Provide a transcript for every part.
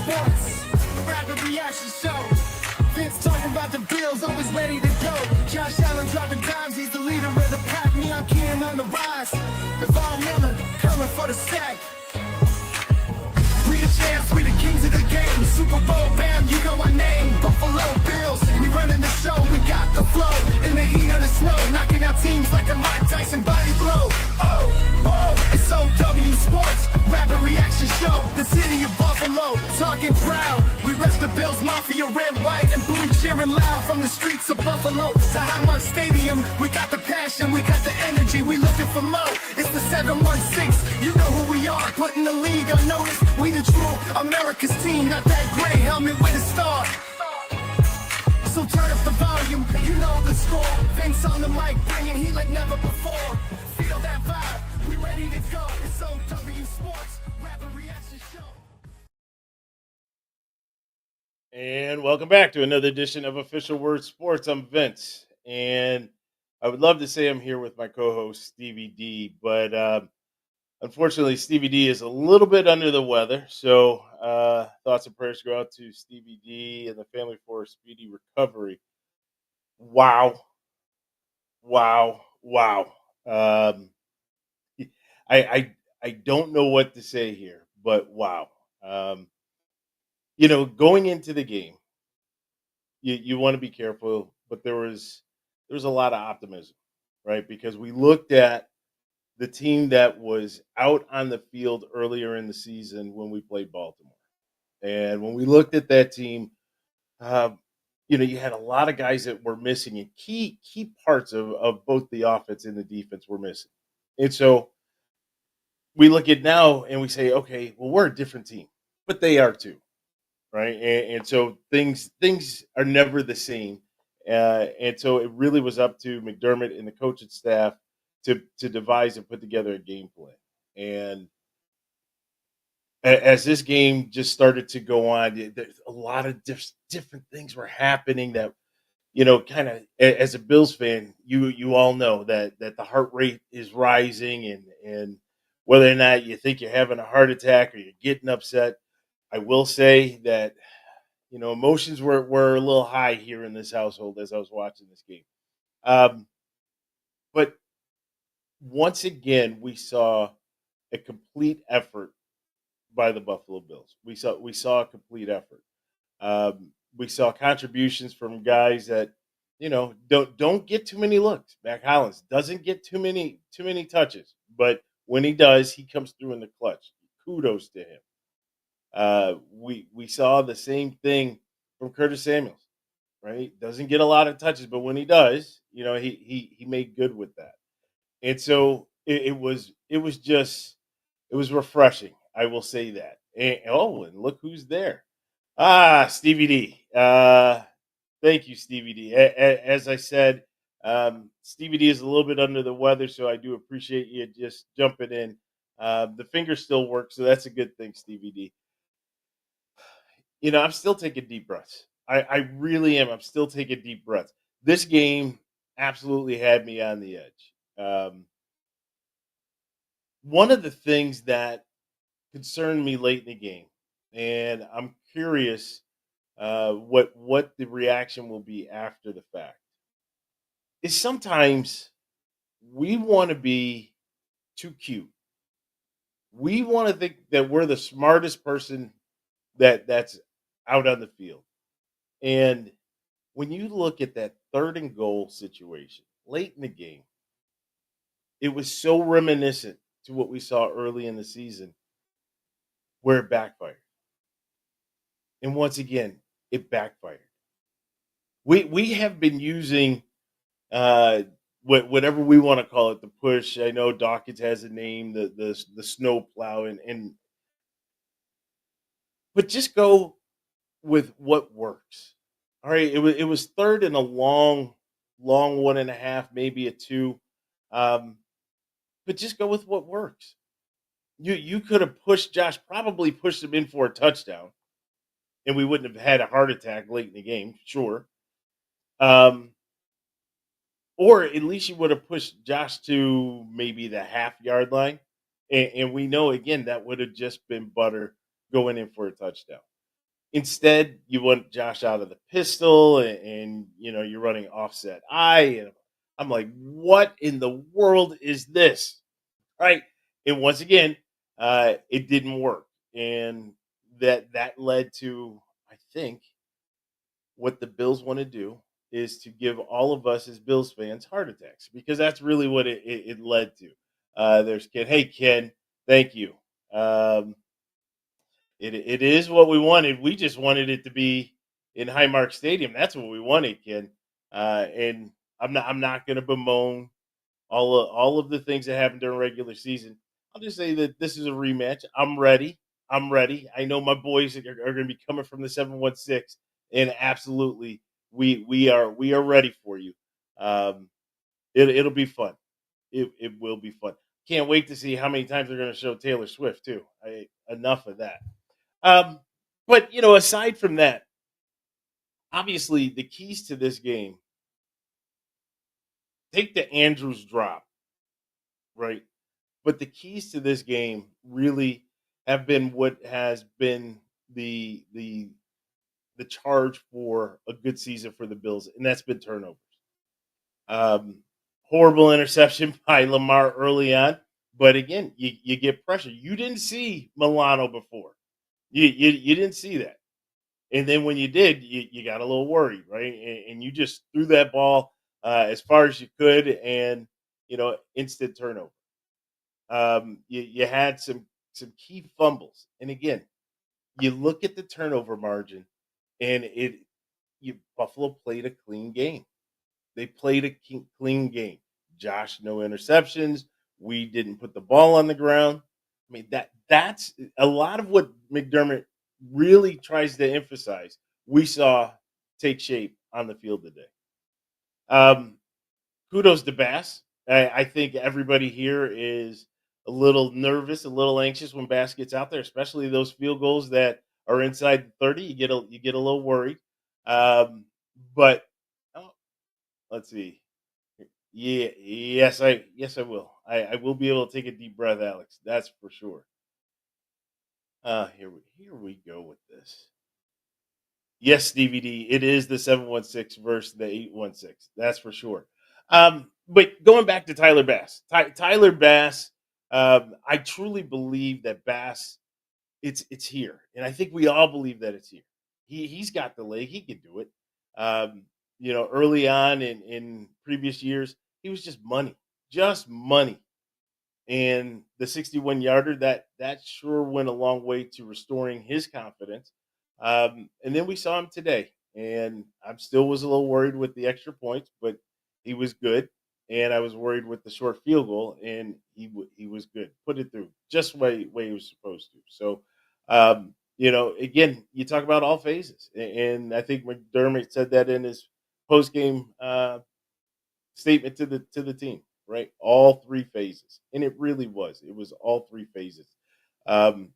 sports, rapid reaction show. Vince talking about the Bills, always ready to go. Josh Allen dropping dimes, he's the leader of the pack. Neon Keenan on the rise. Devon Miller coming for the sack. We the champs, we the kings of the game. Super Bowl, bam, you know our name. Buffalo Bills, we running the show. We got the flow in the heat of the snow, knocking out teams like a Mike Tyson body blow. It's OW Sports, rapid reaction show. The city of Buffalo, talking proud. We rest the Bills Mafia, red, white, and blue, cheering loud from the streets of Buffalo to Highmark Stadium. We got the passion, we got the energy. We looking for more. It's the 716. You know who we are, putting the league on notice. We the true America's team, not that gray helmet with a star. So turn up the volume, you know the score. Vince on the mic, bringing heat like never before. Feel that vibe, we ready to go. It's OW Sports, rapid reaction show. And welcome back to another edition of Official Word Sports. I'm Vince, and I would love to say I'm here with my co-host Stevie D, but unfortunately Stevie D is a little bit under the weather. So thoughts and prayers go out to Stevie D and the family for a speedy recovery. Wow, wow. Um, I don't know what to say here, but wow. Um, going into the game, you want to be careful, but there was a lot of optimism, right? Because we looked at the team that was out on the field earlier in the season when we played Baltimore, and when we looked at that team, uh, you had a lot of guys that were missing, and key parts of both the offense and the defense were missing, and so we look at now and we say, okay, well, we're a different team, but they are too, right? And so things are never the same, and so it really was up to McDermott and the coaching staff to devise and put together a game plan. And as this game just started to go on, there's a lot of different things were happening that kind of as a Bills fan, you all know that the heart rate is rising, and whether or not you think you're having a heart attack or you're getting upset, I will say that emotions were a little high here in this household as I was watching this game. Um, but once again, we saw a complete effort by the Buffalo Bills. We saw a complete effort. We saw contributions from guys that don't get too many looks. Mac Hollins doesn't get too many touches, but when he does, he comes through in the clutch. Kudos to him. We saw the same thing from Curtis Samuels, right? Doesn't get a lot of touches, but when he does, he made good with that. And so it was refreshing. I will say that. And look who's there. Stevie D. Thank you, Stevie D. As I said, Stevie D is a little bit under the weather, so I do appreciate you just jumping in. The finger still works, so that's a good thing, Stevie D. I'm still taking deep breaths. I really am. I'm still taking deep breaths. This game absolutely had me on the edge. One of the things that concerned me late in the game, and I'm curious what the reaction will be after the fact, is sometimes we want to be too cute. We want to think that we're the smartest person that's out on the field. And when you look at that third and goal situation late in the game, it was so reminiscent to what we saw early in the season where it backfired. And once again, it backfired. We have been using whatever we want to call it, the push. I know Dawkins has a name, the snow plow, and but just go with what works. All right, it was third and a long 1.5, maybe a two. Um, but just go with what works. You could have pushed Josh, probably pushed him in for a touchdown, and we wouldn't have had a heart attack late in the game, sure. Um, or at least you would have pushed Josh to maybe the half-yard line, and we know again that would have just been butter going in for a touchdown. Instead, you want Josh out of the pistol, and you're running offset I, and I'm like, what in the world is this? Right? And once again, it didn't work, and that led to, I think, what the Bills want to do is to give all of us as Bills fans heart attacks, because that's really what it led to. There's Ken. Hey Ken, thank you. Um, it is what we wanted. We just wanted it to be in Highmark Stadium. That's what we wanted, Ken. And I'm not going to bemoan all of the things that happened during regular season. I'll just say that this is a rematch. I'm ready. I'm ready. I know my boys are going to be coming from the 716, and absolutely, we are ready for you. Um, it'll be fun. It will be fun. Can't wait to see how many times they're going to show Taylor Swift too. Enough of that. Um, but aside from that, obviously the keys to this game, take the Andrews drop, right? But the keys to this game really have been what has been the charge for a good season for the Bills, and that's been turnovers. Um, Horrible interception by Lamar early on, but again, you get pressure. You didn't see Milano before. You didn't see that. And then when you did, you got a little worried, right? And you just threw that ball as far as you could, and instant turnover. You had some key fumbles, and again, you look at the turnover margin, and Buffalo played a clean game. They played a clean game. Josh, no interceptions. We didn't put the ball on the ground. I mean, that's a lot of what McDermott really tries to emphasize. We saw take shape on the field today. Um, Kudos to Bass. I think everybody here is a little nervous, a little anxious when Bass gets out there, especially those field goals that are inside the 30. You get a little worried. But oh, let's see. Yeah, yes I will. I will be able to take a deep breath, Alex. That's for sure. Here we go with this. Yes, DVD. It is the 716 versus the 816. That's for sure. But going back to Tyler Bass, Tyler Bass, I truly believe that Bass, it's here, and I think we all believe that it's here. He's got the leg. He can do it. Early on in previous years, he was just money. And the 61 yarder, that sure went a long way to restoring his confidence. And then we saw him today, and I'm still was a little worried with the extra points, but he was good. And I was worried with the short field goal, and he was good. Put it through just way he was supposed to. So, again, you talk about all phases, and I think McDermott said that in his post game statement to the team, right? All three phases, and it really was. It was all three phases. Um,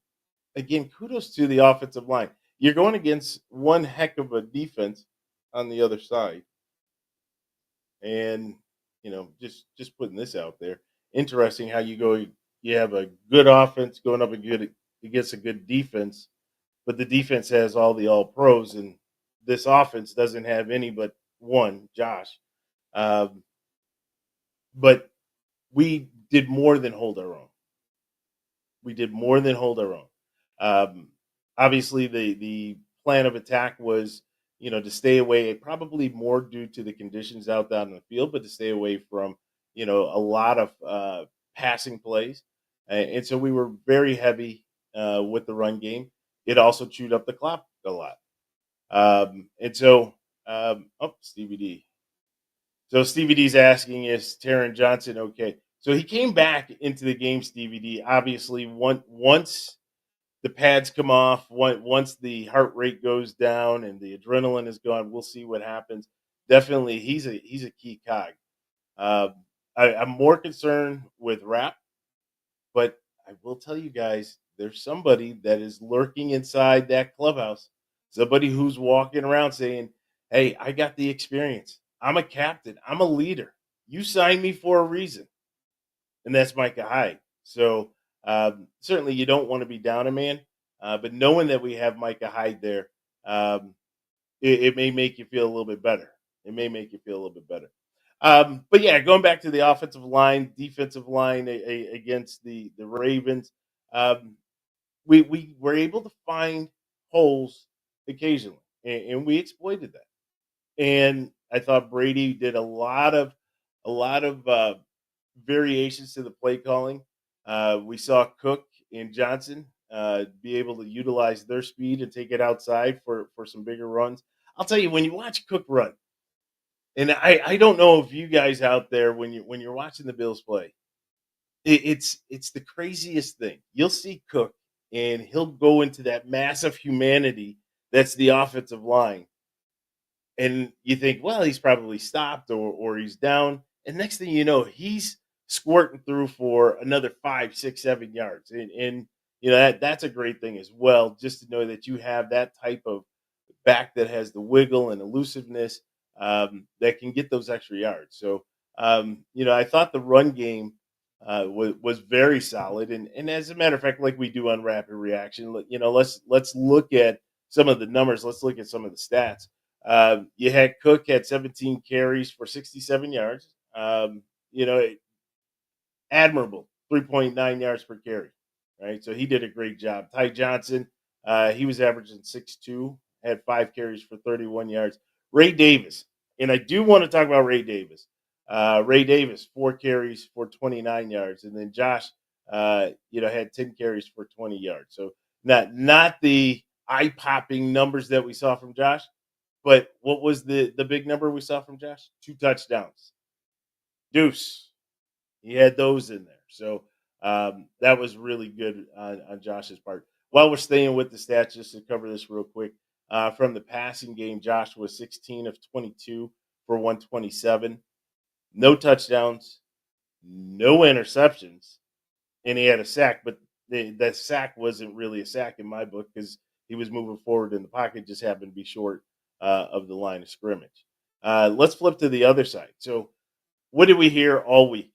Again, kudos to the offensive line. You're going against one heck of a defense on the other side, and just putting this out there. Interesting how you go. You have a good offense going up against a good defense, but the defense has all the all pros, and this offense doesn't have any but one, Josh. Um, but we did more than hold our own. We did more than hold our own. Um, Obviously, the plan of attack was, to stay away, probably more due to the conditions out there on the field, but to stay away from, a lot of passing plays. And so we were very heavy with the run game. It also chewed up the clock a lot. And so, Stevie D. So Stevie D's asking, is Taron Johnson okay? So he came back into the game, Stevie D. Obviously, once the pads come off, once the heart rate goes down and the adrenaline is gone, we'll see what happens. Definitely, he's a key cog. Um, I'm more concerned with Rap, but I will tell you guys, there's somebody that is lurking inside that clubhouse. Somebody who's walking around saying, "Hey, I got the experience. I'm a captain. I'm a leader. You signed me for a reason," and that's Micah Hyde. So certainly, you don't want to be down a man, but knowing that we have Micah Hyde there, um, it may make you feel a little bit better. It may make you feel a little bit better. But yeah, going back to the offensive line, defensive line against the Ravens, um, we were able to find holes occasionally, and we exploited that. And I thought Brady did a lot of variations to the play calling. We saw Cook and Johnson be able to utilize their speed and take it outside for some bigger runs. I'll tell you, when you watch Cook run, and I don't know if you guys out there when you're watching the Bills play, it's the craziest thing. You'll see Cook and he'll go into that massive humanity that's the offensive line, and you think, well, he's probably stopped or he's down, and next thing you know, he's squirting through for another 5, 6, 7 yards, and that's a great thing as well, just to know that you have that type of back that has the wiggle and elusiveness, that can get those extra yards. So, I thought the run game was very solid, and as a matter of fact, like we do on Rapid Reaction, let's look at some of the numbers. Let's look at some of the stats. You had Cook had 17 carries for 67 yards. You know, admirable 3.9 yards per carry, right? So he did a great job. Ty Johnson, he was averaging 6.2, had 5 carries for 31 yards. Ray Davis, and I do want to talk about Ray Davis. Ray Davis, 4 carries for 29 yards, and then Josh, had 10 carries for 20 yards. So not the eye popping numbers that we saw from Josh, but what was the big number we saw from Josh? 2 touchdowns. Deuce. He had those in there. So that was really good on Josh's part. While we're staying with the stats, just to cover this real quick, from the passing game, Josh was 16 of 22 for 127, no touchdowns, no interceptions, and he had a sack. But the sack wasn't really a sack in my book because he was moving forward in the pocket, just happened to be short of the line of scrimmage. Let's flip to the other side. So, what did we hear all week?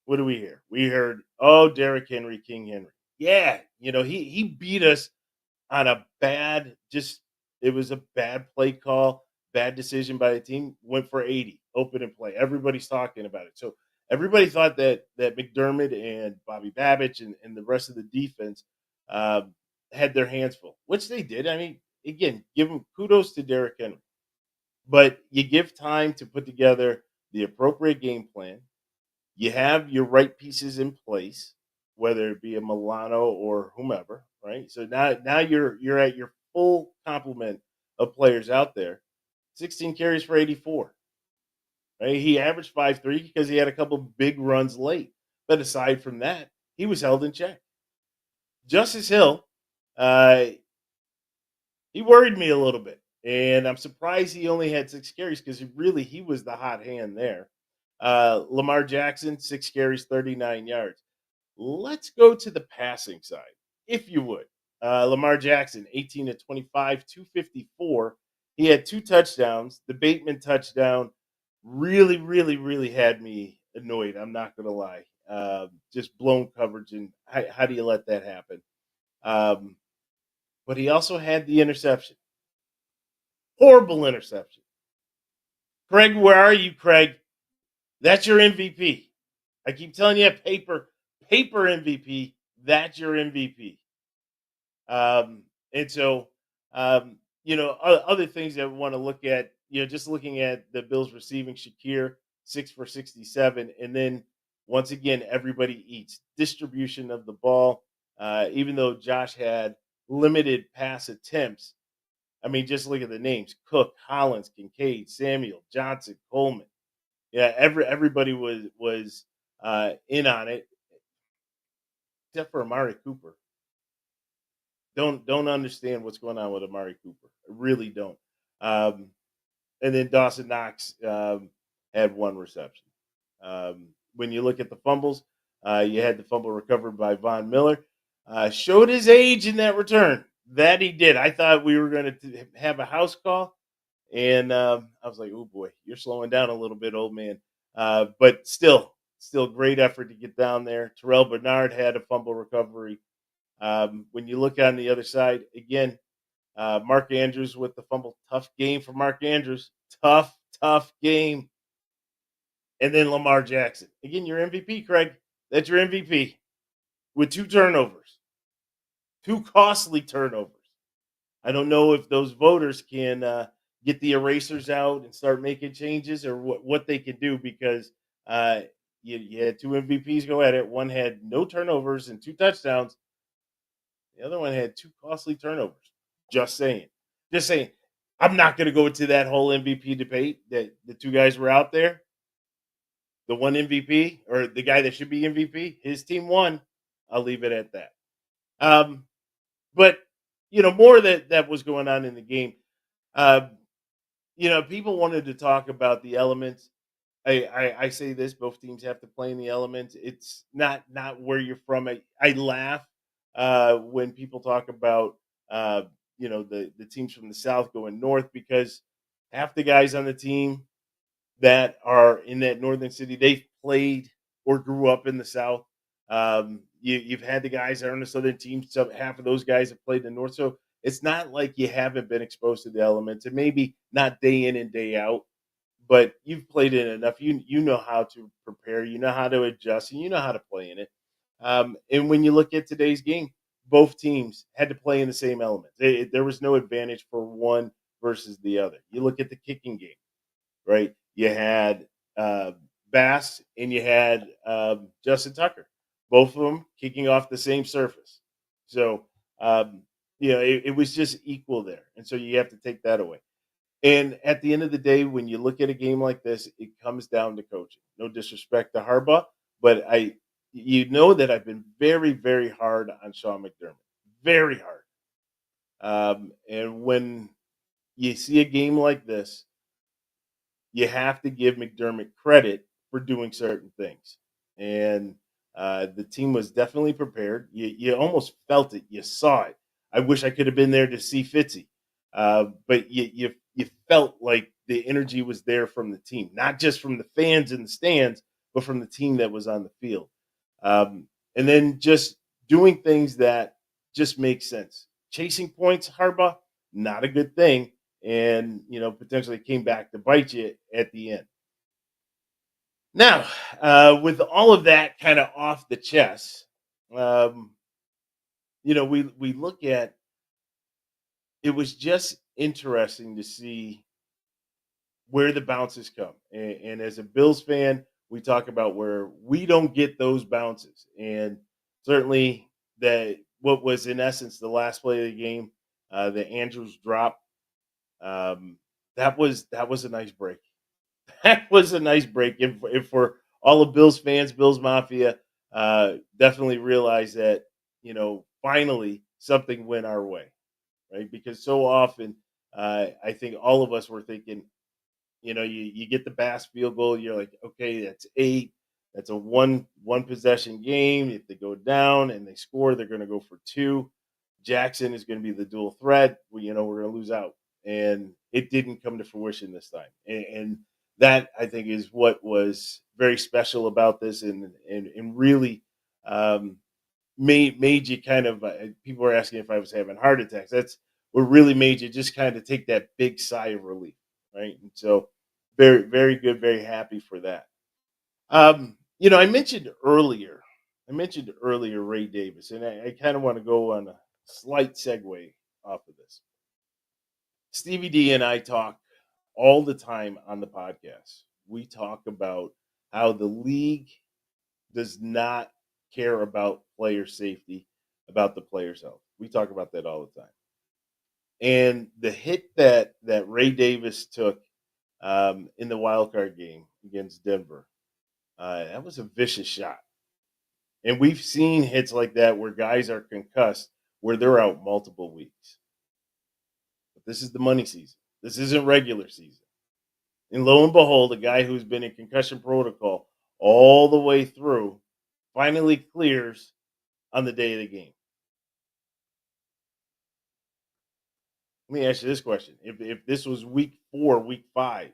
What do we hear? We heard, "Oh, Derrick Henry, King Henry." Yeah, he beat us on a bad just it was a bad play call, bad decision by the team. Went for 80, open and play. Everybody's talking about it. So everybody thought that McDermott and Bobby Babich and the rest of the defense had their hands full, which they did. I mean, again, give them kudos to Derrick Henry, but you give time to put together the appropriate game plan. You have your right pieces in place, whether it be a Milano or whomever, right? So now you're at your full complement of players out there. 16 carries for 84. Right? He averaged 5.3 because he had a couple big runs late. But aside from that, he was held in check. Justice Hill, uh, he worried me a little bit. And I'm surprised he only had 6 carries because he was the hot hand there. Lamar Jackson, 6 carries, 39 yards. Let's go to the passing side, if you would. Lamar Jackson, 18 to 25, 254. He had 2 touchdowns. The Bateman touchdown really, really, really had me annoyed. I'm not going to lie. Just blown coverage. And how do you let that happen? Um, but he also had the interception. Horrible interception. Craig, where are you, Craig? That's your MVP. I keep telling you, paper MVP. That's your MVP. And so, other things that we want to look at, just looking at the Bills receiving Shakir, 6 for 67. And then once again, everybody eats distribution of the ball. Even though Josh had limited pass attempts, I mean, just look at the names: Cook, Hollins, Kincaid, Samuel, Johnson, Coleman. Yeah, everybody was in on it, except for Amari Cooper. Don't understand what's going on with Amari Cooper. I really don't. Um, and then Dawson Knox had 1 reception. When you look at the fumbles, you had the fumble recovered by Von Miller. Showed his age in that return. That he did. I thought we were going to have a house call, and I was like, "Oh boy, you're slowing down a little bit, old man." But still great effort to get down there. Terrell Bernard had a fumble recovery. When you look on the other side, again, Mark Andrews with the fumble. Tough game for Mark Andrews. Tough game. And then Lamar Jackson. Again, your MVP, Craig. That's your MVP with 2 turnovers, 2 costly turnovers. I don't know if those voters can get the erasers out and start making changes or what they can do because uh, you had 2 MVPs go at it. One had no turnovers and 2 touchdowns. The other one had 2 costly turnovers. Just saying. Just saying. I'm not going to go into that whole MVP debate that the 2 guys were out there. The one MVP or the guy that should be MVP, his team won. I'll leave it at that. Um, but more that was going on in the game. Uh, people wanted to talk about the elements. I say this: both teams have to play in the elements. It's not where you're from. I laugh when people talk about the teams from the South going north because half the guys on the team that are in that northern city, they've played or grew up in the South. You've had the guys that are on the southern team. So half of those guys have played in the north. So it's not like you haven't been exposed to the elements, and maybe not day in and day out, but you've played it enough. You know how to prepare. You know how to adjust, and you know how to play in it. And when you look at today's game, both teams had to play in the same elements. There was no advantage for one versus the other. You look at the kicking game, right? You had Bass and you had Justin Tucker, both of them kicking off the same surface. So, um, it was just equal there. And so you have to take that away. And at the end of the day, when you look at a game like this, it comes down to coaching. No disrespect to Harbaugh, but that I've been very, very hard on Sean McDermott. Very hard. And when you see a game like this, you have to give McDermott credit for doing certain things. And the team was definitely prepared. You almost felt it. You saw it. I wish I could have been there to see Fitzy. But you felt like the energy was there from the team, not just from the fans in the stands, but from the team that was on the field. And then just doing things that just make sense. Chasing points, Harbaugh, not a good thing, and potentially came back to bite you at the end. Now, with all of that kind of off the chest, um, we look at it was just interesting to see where the bounces come. And as a Bills fan, we talk about where we don't get those bounces. And certainly that what was in essence the last play of the game, the Andrews drop, that was a nice break. That was a nice break. If for all of Bills fans, Bills Mafia, definitely realize that, finally something went our way, right? Because so often, I think all of us were thinking, you get the Bass field goal, you're like, okay, that's 8. That's a one possession game. If they go down and they score, they're going to go for 2. Jackson is going to be the dual threat. We're going to lose out, and it didn't come to fruition this time. And that I think is what was very special about this, and really made you kind of. People were asking if I was having heart attacks. That's what really made you just kind of take that big sigh of relief, right? And so, very, very good, very happy for that. I mentioned earlier. I mentioned earlier Ray Davis, and I kind of want to go on a slight segue off of this. Stevie D and I talk all the time on the podcast. We talk about how the league does not care about player safety, about the player's health. We talk about that all the time. And the hit that Ray Davis took in the wild card game against Denver, that was a vicious shot. And we've seen hits like that where guys are concussed, where they're out multiple weeks. But this is the money season. This isn't regular season. And lo and behold, a guy who's been in concussion protocol all the way through finally clears on the day of the game. Let me ask you this question. If this was week 4, week 5,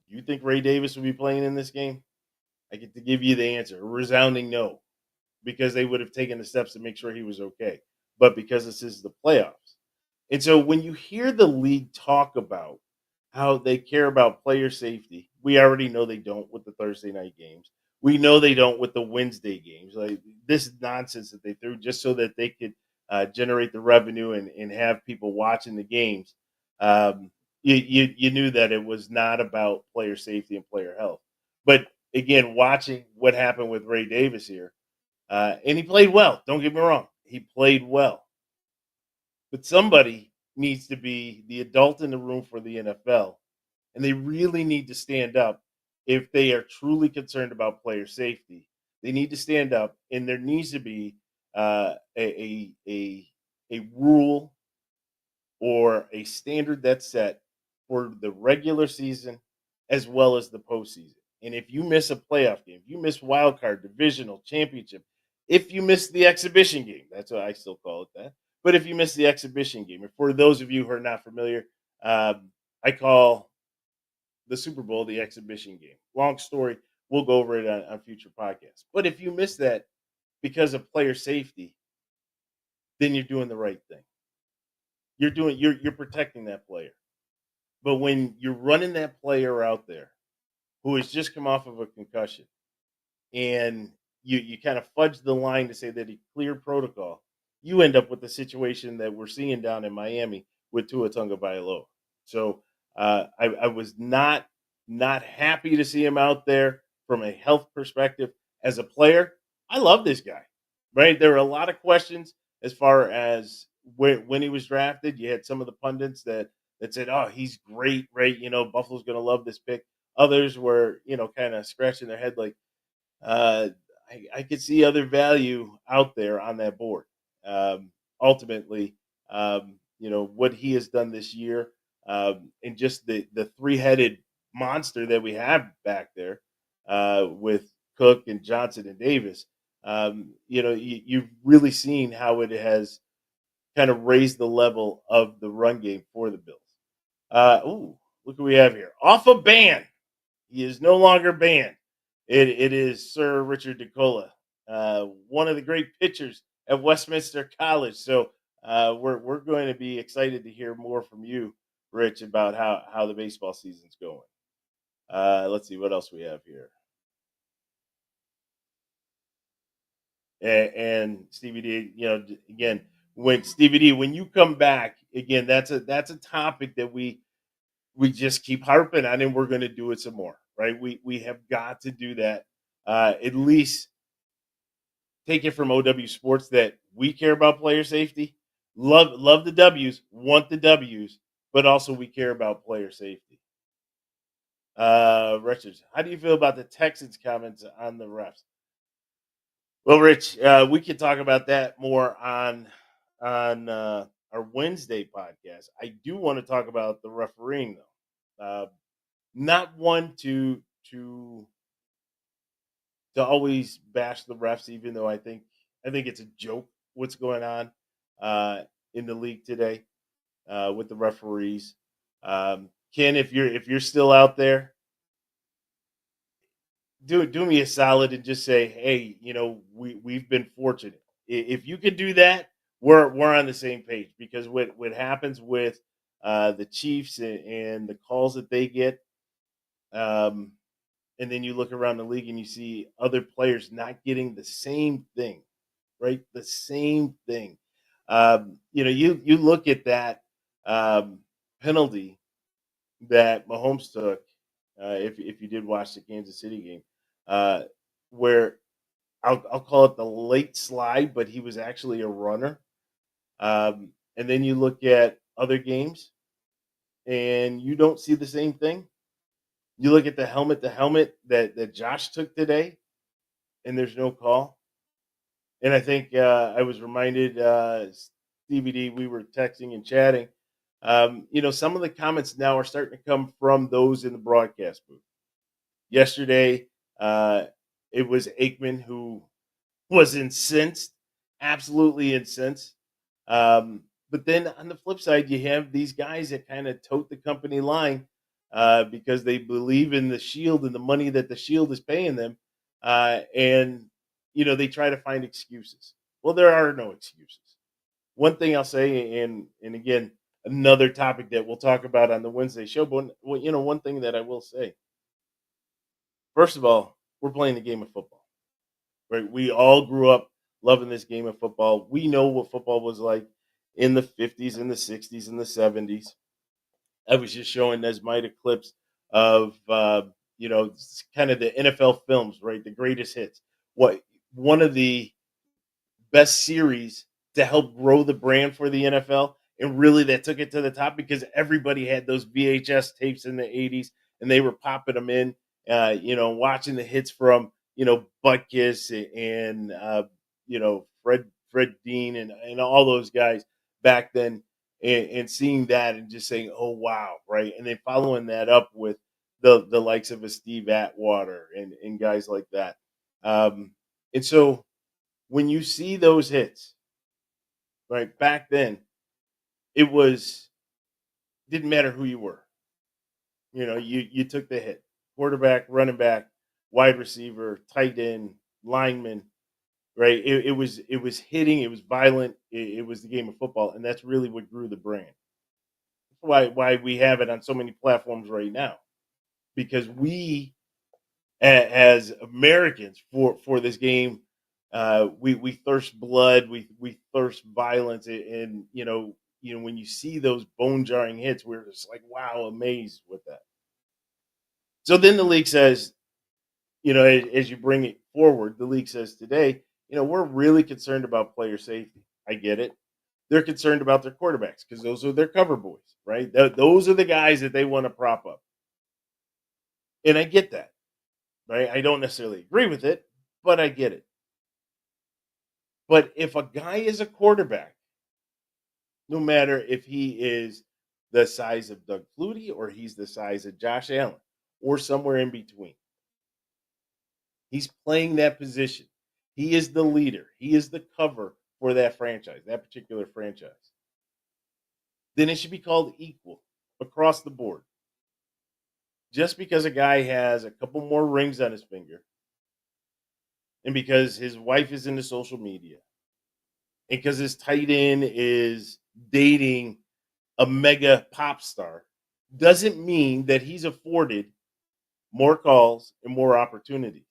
do you think Ray Davis would be playing in this game? I get to give you the answer. A resounding no. Because they would have taken the steps to make sure he was okay. But because this is the playoffs. And so when you hear the league talk about how they care about player safety, we already know they don't with the Thursday night games. We know they don't with the Wednesday games. Like this nonsense that they threw just so that they could generate the revenue and have people watching the games. Um, you knew that it was not about player safety and player health. But again, watching what happened with Ray Davis here, and he played well. Don't get me wrong, he played well, but somebody needs to be the adult in the room for the NFL, and they really need to stand up if they are truly concerned about player safety. They need to stand up, and there needs to be a rule or a standard that's set for the regular season as well as the postseason. And if you miss a playoff game, if you miss wild card, divisional, championship, if you miss the exhibition game, that's what I still call it that. But if you miss the exhibition game, and for those of you who are not familiar, I call the Super Bowl the exhibition game. Long story. We'll go over it on future podcasts. But if you miss that because of player safety, then you're doing the right thing. You're protecting that player. But when you're running that player out there who has just come off of a concussion and you kind of fudge the line to say that he cleared protocol, you end up with the situation that we're seeing down in Miami with Tua Tagovailoa. So I was not happy to see him out there from a health perspective. As a player, I love this guy. Right, there were a lot of questions as far as when he was drafted. You had some of the pundits that said, "Oh, he's great, right? You know, Buffalo's going to love this pick." Others were, kind of scratching their head like, uh, I could see other value out there on that board. Ultimately, what he has done this year, and just the three headed monster that we have back there with Cook and Johnson and Davis. You've really seen how it has kind of raised the level of the run game for the Bills. Look who we have here. Off a ban. He is no longer banned. It is Sir Richard DeCola, one of the great pitchers at Westminster College. So we're going to be excited to hear more from you, Rich, about how the baseball season's going. Let's see what else we have here. And Stevie D, again, when Stevie D, when you come back again, that's a topic that we just keep harping on, and we're going to do it some more, right? We have got to do that. At least take it from OW Sports that we care about player safety, love the W's, want the W's, but also we care about player safety. Richards, how do you feel about the Texans' comments on the refs? Well, Rich, we could talk about that more on our Wednesday podcast. I do want to talk about the refereeing though. Not one to always bash the refs, even though I think it's a joke what's going on uh, in the league today with the referees. Ken, if you're still out there, do me a solid and just say, hey, we've been fortunate. If you could do that, we're on the same page because what happens with the Chiefs and the calls that they get. Um, and then you look around the league and you see other players not getting the same thing, right? The same thing. You look at that penalty that Mahomes took. If you did watch the Kansas City game, uh, where I'll call it the late slide, but he was actually a runner. And then you look at other games and you don't see the same thing. You look at the helmet to helmet that Josh took today, and there's no call. And I think I was reminded, Stevie D, we were texting and chatting. Some of the comments now are starting to come from those in the broadcast booth. Yesterday, uh, it was Aikman who was incensed, absolutely incensed. But then on the flip side, you have these guys that kind of tote the company line because they believe in the Shield and the money that the Shield is paying them, and they try to find excuses. Well, there are no excuses. One thing I'll say, and again, another topic that we'll talk about on the Wednesday show. But one thing that I will say, first of all, we're playing the game of football, right? We all grew up loving this game of football. We know what football was like in the 50s and the 60s and the 70s. I was just showing Nesmita clips of kind of the NFL films, right? The greatest hits. What one of the best series to help grow the brand for the NFL, and really that took it to the top because everybody had those VHS tapes in the 80s and they were popping them in, watching the hits from Butkus and Fred Dean and all those guys back then, and seeing that and just saying, oh wow, right, and then following that up with the likes of a Steve Atwater and guys like that, and so when you see those hits, right, back then, it was didn't matter who you were. You took the hit. Quarterback, running back, wide receiver, tight end, lineman, right? It was hitting, it was violent, it was the game of football, and that's really what grew the brand. That's why we have it on so many platforms right now. Because we as Americans for this game. We thirst blood, we thirst violence, and when you see those bone jarring hits, we're just like wow, amazed with that. So then the league says, as you bring it forward, the league says today, we're really concerned about player safety. I get it. They're concerned about their quarterbacks because those are their cover boys, right? Those are the guys that they want to prop up, and I get that, right? I don't necessarily agree with it, but I get it. But if a guy is a quarterback, no matter if he is the size of Doug Flutie or he's the size of Josh Allen or somewhere in between, he's playing that position. He is the leader. He is the cover for that franchise, that particular franchise. Then it should be called equal across the board. Just because a guy has a couple more rings on his finger and because his wife is into social media and because his tight end is dating a mega pop star doesn't mean that he's afforded more calls and more opportunities.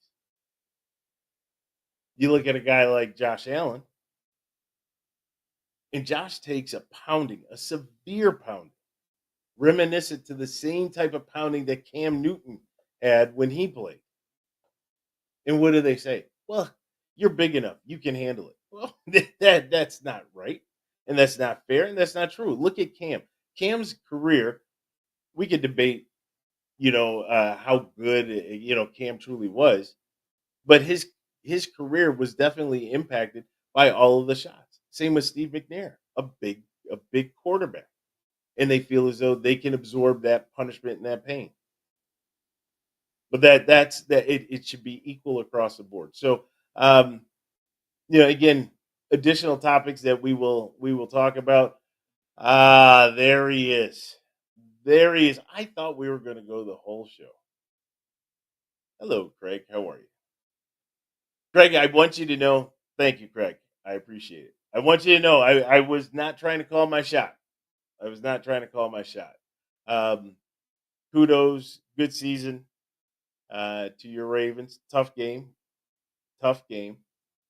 You look at a guy like Josh Allen, and Josh takes a pounding, a severe pounding, reminiscent to the same type of pounding that Cam Newton had when he played. And what do they say? Well, you're big enough, you can handle it. Well, that's not right, and that's not fair, and that's not true. Look at Cam. Cam's career, we could debate how good Cam truly was, but his career was definitely impacted by all of the shots. Same with Steve McNair, a big quarterback, and they feel as though they can absorb that punishment and that pain. But that's that it should be equal across the board. So again, additional topics that we will talk about. There he is. There he is. I thought we were going to go the whole show. Hello, Craig. How are you? Craig, I want you to know, thank you, Craig. I appreciate it. I want you to know I was not trying to call my shot. I was not trying to call my shot. Um, Kudos, good season to your Ravens. Tough game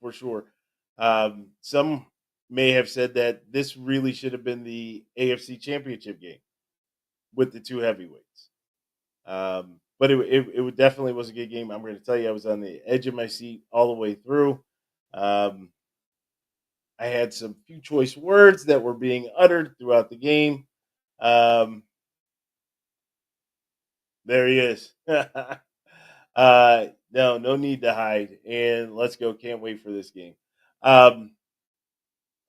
for sure. Some may have said that this really should have been the AFC Championship game with the two heavyweights. But it definitely was a good game. I'm going to tell you, I was on the edge of my seat all the way through. Um, I had some few choice words that were being uttered throughout the game. Um, there he is. No need to hide. And let's go. Can't wait for this game. Um,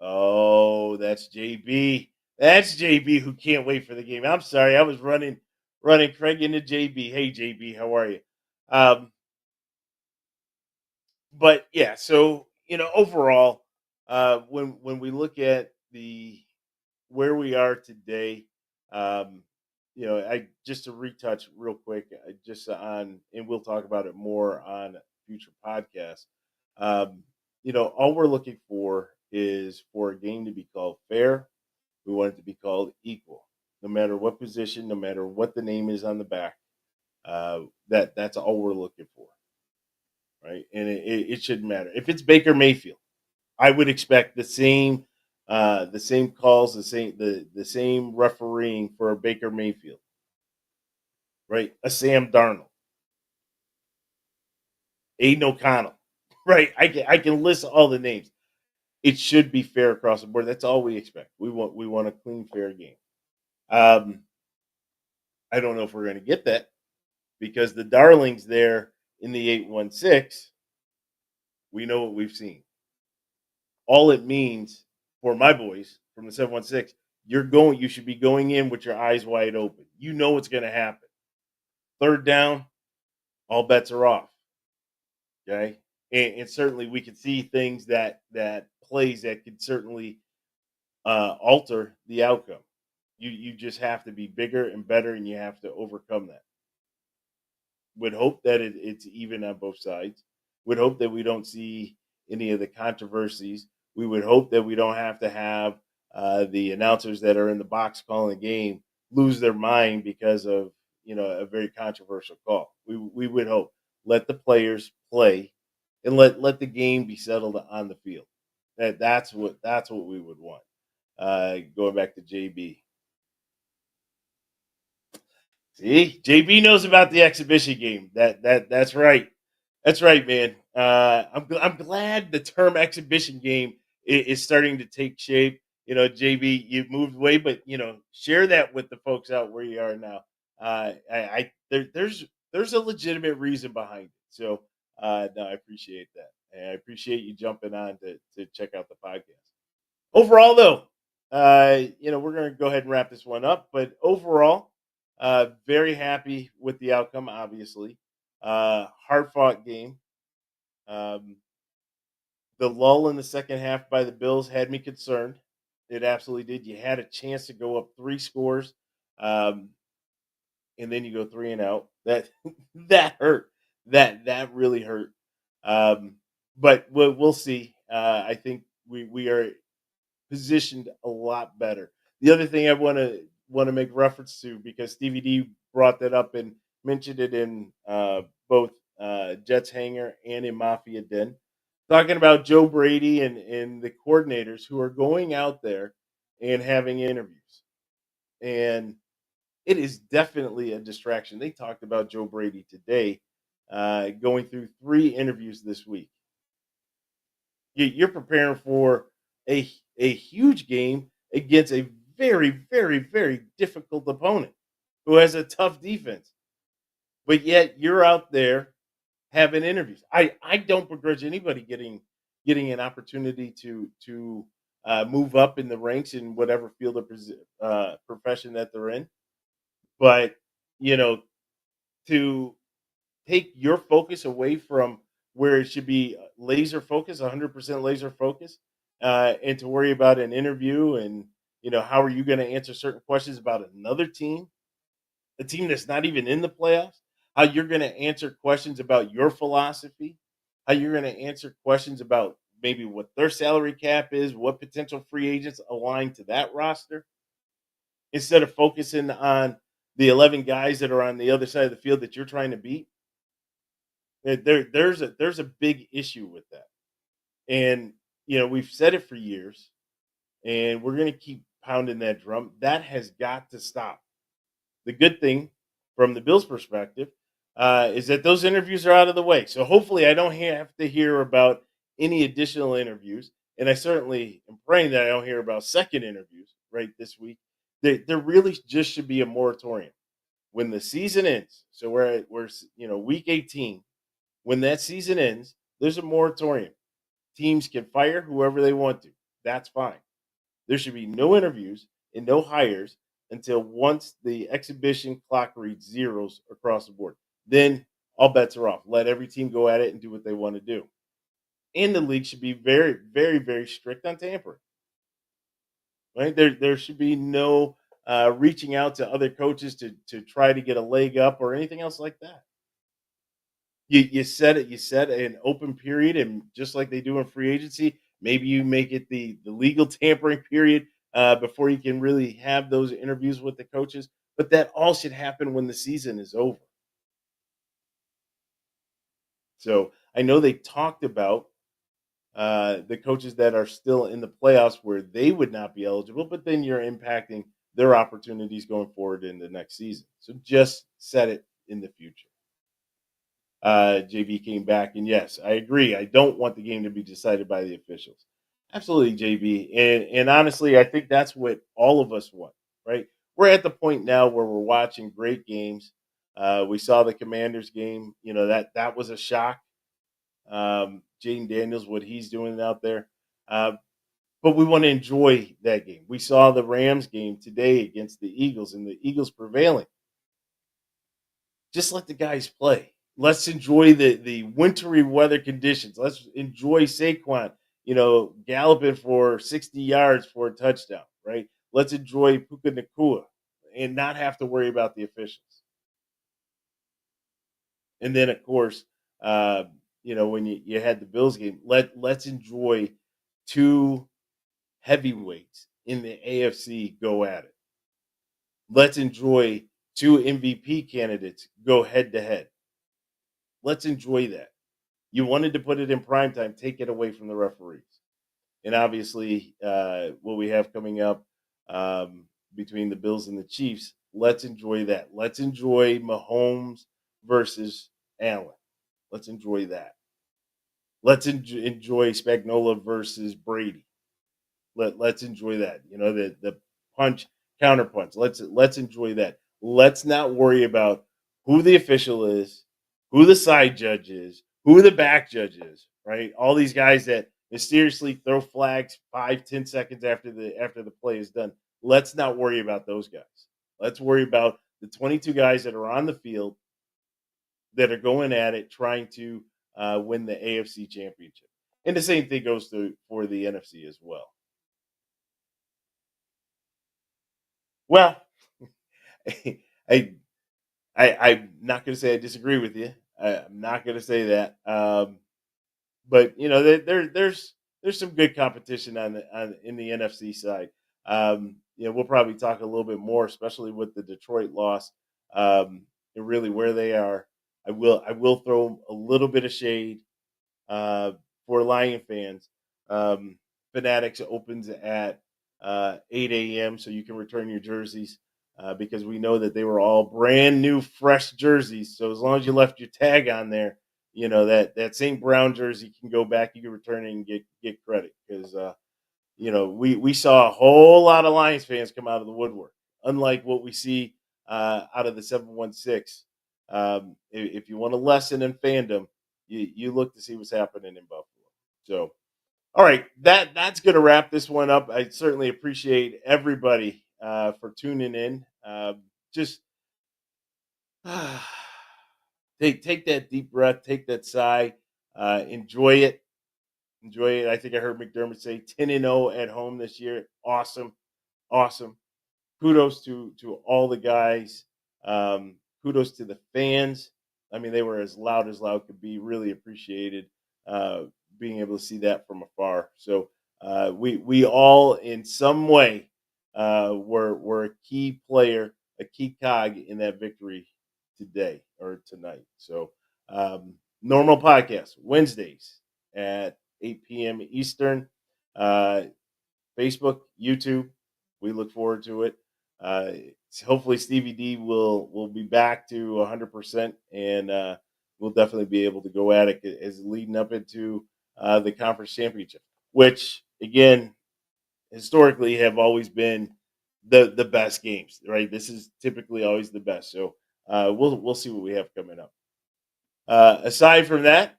oh, that's JB. That's JB who can't wait for the game. I'm sorry. I was running Craig into JB. Hey, JB, how are you? Um, but yeah, so overall, when we look at the where we are today, um, I just to retouch real quick, just on, and we'll talk about it more on future podcasts. All we're looking for is for a game to be called fair, We want it to be called equal, no matter what position, no matter what the name is on the back. That's all we're looking for, right? And it shouldn't matter if it's Baker Mayfield. I would expect the same calls, the same refereeing for a Baker Mayfield, right? A Sam Darnold, Aiden O'Connell, right? I can list all the names. It should be fair across the board. That's all we expect. We want a clean, fair game. Um, I don't know if we're going to get that because the darlings there in the 816, we know what we've seen. All it means for my boys from the 716, you should be going in with your eyes wide open. You know what's going to happen. Third down, all bets are off. Okay. And certainly we can see things that plays that could certainly alter the outcome. You just have to be bigger and better, and you have to overcome that. Would hope that it's even on both sides. Would hope that we don't see any of the controversies. We would hope that we don't have to have the announcers that are in the box calling the game lose their mind because of a very controversial call. We would hope let the players play and let the game be settled on the field. That's what we would want. Going back to JB. See, JB knows about the exhibition game. That's right. That's right, man. I'm glad the term exhibition game is starting to take shape. JB, you've moved away, but share that with the folks out where you are now. There's a legitimate reason behind it. So no, I appreciate that, and I appreciate you jumping on to check out the podcast. Overall, though, we're going to go ahead and wrap this one up. But overall, very happy with the outcome. Obviously, hard fought game. Um, the lull in the second half by the Bills had me concerned. It absolutely did. You had a chance to go up three scores, um, and then you go three and out. That that hurt. That really hurt. But we'll see. I think we are positioned a lot better. The other thing I want to make reference to because Stevie D brought that up and mentioned it in both Jets Hanger and in Mafia Den, talking about Joe Brady and the coordinators who are going out there and having interviews, and it is definitely a distraction. They talked about Joe Brady today, going through three interviews this week. You're preparing for a huge game against a very, very, very difficult opponent who has a tough defense. But yet you're out there having interviews. I don't begrudge anybody getting an opportunity to move up in the ranks in whatever field of profession that they're in. But you know, to take your focus away from where it should be laser focus, 100% laser focus, and to worry about an interview and how are you going to answer certain questions about another team, a team that's not even in the playoffs, how you're going to answer questions about your philosophy, how you're going to answer questions about maybe what their salary cap is, what potential free agents align to that roster, instead of focusing on the 11 guys that are on the other side of the field that you're trying to beat. There's a big issue with that. And we've said it for years and we're going to keep pounding that drum. That has got to stop. The good thing from the Bills' perspective is that those interviews are out of the way. So hopefully, I don't have to hear about any additional interviews. And I certainly am praying that I don't hear about second interviews right this week. There really just should be a moratorium when the season ends. So we're week 18. When that season ends, there's a moratorium. Teams can fire whoever they want to. That's fine. There should be no interviews and no hires until once the exhibition clock reads zeros across the board. Then all bets are off. Let every team go at it and do what they want to do. And the league should be very, very, very strict on tampering. Right? There should be no reaching out to other coaches to try to get a leg up or anything else like that. You said it. You set an open period, and just like they do in free agency, maybe you make it the legal tampering period before you can really have those interviews with the coaches. But that all should happen when the season is over. So I know they talked about the coaches that are still in the playoffs where they would not be eligible, but then you're impacting their opportunities going forward in the next season. So just set it in the future. JB came back, and yes, I agree. I don't want the game to be decided by the officials. Absolutely, JB. And honestly, I think that's what all of us want, right? We're at the point now where we're watching great games. We saw the Commanders game. You know, that was a shock. Jaden Daniels, what he's doing out there. Uh, but we want to enjoy that game. We saw the Rams game today against the Eagles, and the Eagles prevailing. Just let the guys play. Let's enjoy the wintry weather conditions. Let's enjoy Saquon, galloping for 60 yards for a touchdown, right? Let's enjoy Puka Nakua and not have to worry about the officials. And then, of course, when you had the Bills game, let's enjoy two heavyweights in the AFC go at it. Let's enjoy two MVP candidates go head to head. Let's enjoy that. You wanted to put it in prime time, take it away from the referees. And obviously, what we have coming up between the Bills and the Chiefs, let's enjoy that. Let's enjoy Mahomes versus Allen. Let's enjoy that. Let's enjoy Spagnuolo versus Brady. Let's enjoy that. The punch, counter punch. Let's enjoy that. Let's not worry about who the official is, who the side judge is, who the back judge is, right? All these guys that mysteriously throw flags 5-10 seconds after the play is done. Let's not worry about those guys. Let's worry about the 22 guys that are on the field that are going at it, trying to win the AFC championship. And the same thing goes for the NFC as well. Well, I'm not going to say I disagree with you. I'm not going to say that. But there's some good competition in the NFC side. We'll probably talk a little bit more, especially with the Detroit loss, and really where they are. I will throw a little bit of shade for Lion fans. Fanatics opens at 8 a.m. so you can return your jerseys because we know that they were all brand new, fresh jerseys. So as long as you left your tag on there, that St. Brown jersey can go back. You can return it and get credit because we saw a whole lot of Lions fans come out of the woodwork, unlike what we see out of the 716. If you want a lesson in fandom, you look to see what's happening in Buffalo. So, all right, that's going to wrap this one up. I certainly appreciate everybody for tuning in. Just take that deep breath, take that sigh, enjoy it. Enjoy it. I think I heard McDermott say 10-0 at home this year. Awesome. Kudos to all the guys. Kudos to the fans. I mean, they were as loud could be. Really appreciated being able to see that from afar. So we all, in some way, were a key player, a key cog in that victory today or tonight. So normal podcast Wednesdays at 8 p.m. Eastern. Facebook, YouTube. We look forward to it. Hopefully Stevie D will be back to 100%, and we'll definitely be able to go at it as leading up into the conference championship, which again historically have always been the best games. Right, this is typically always the best. So we'll see what we have coming up. Aside from that,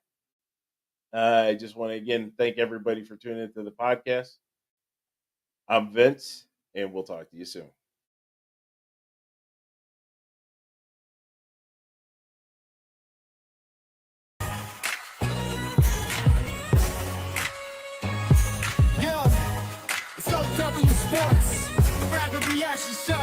I just want to again thank everybody for tuning into the podcast. I'm Vince, and we'll talk to you soon. Sports, rapid reaction show.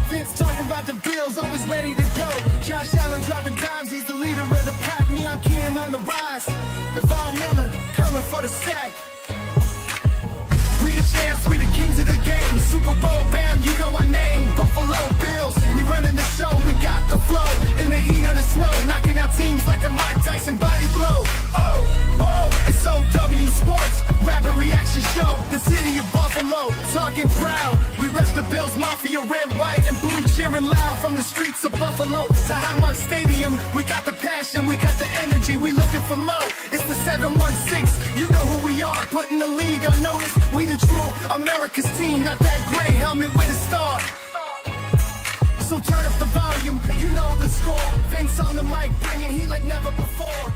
Vince talking about the Bills, always ready to go. Josh Allen dropping dimes, he's the leader of the pack. Me, I'm Ken on the rise. Devon Miller coming for the sack. We the champs, we the kings of the game. Super Bowl bam, you know our name, Buffalo Bills. We running the show, we got the flow. In the heat of the snow, knocking out teams like a Mike Tyson body blow. Oh, oh, it's OW Sports, rapid reaction show. The city of Buffalo, talking proud. We rest the Bills Mafia, red, white, and blue, cheering loud from the streets of Buffalo to Highmark Stadium. We got the passion, we got the energy, we looking for more. It's the 716, you know who we are, putting the league on notice. We the true America's team, not that gray helmet with a star. So turn up the volume, you know the score. Vince on the mic, bringing heat like never before.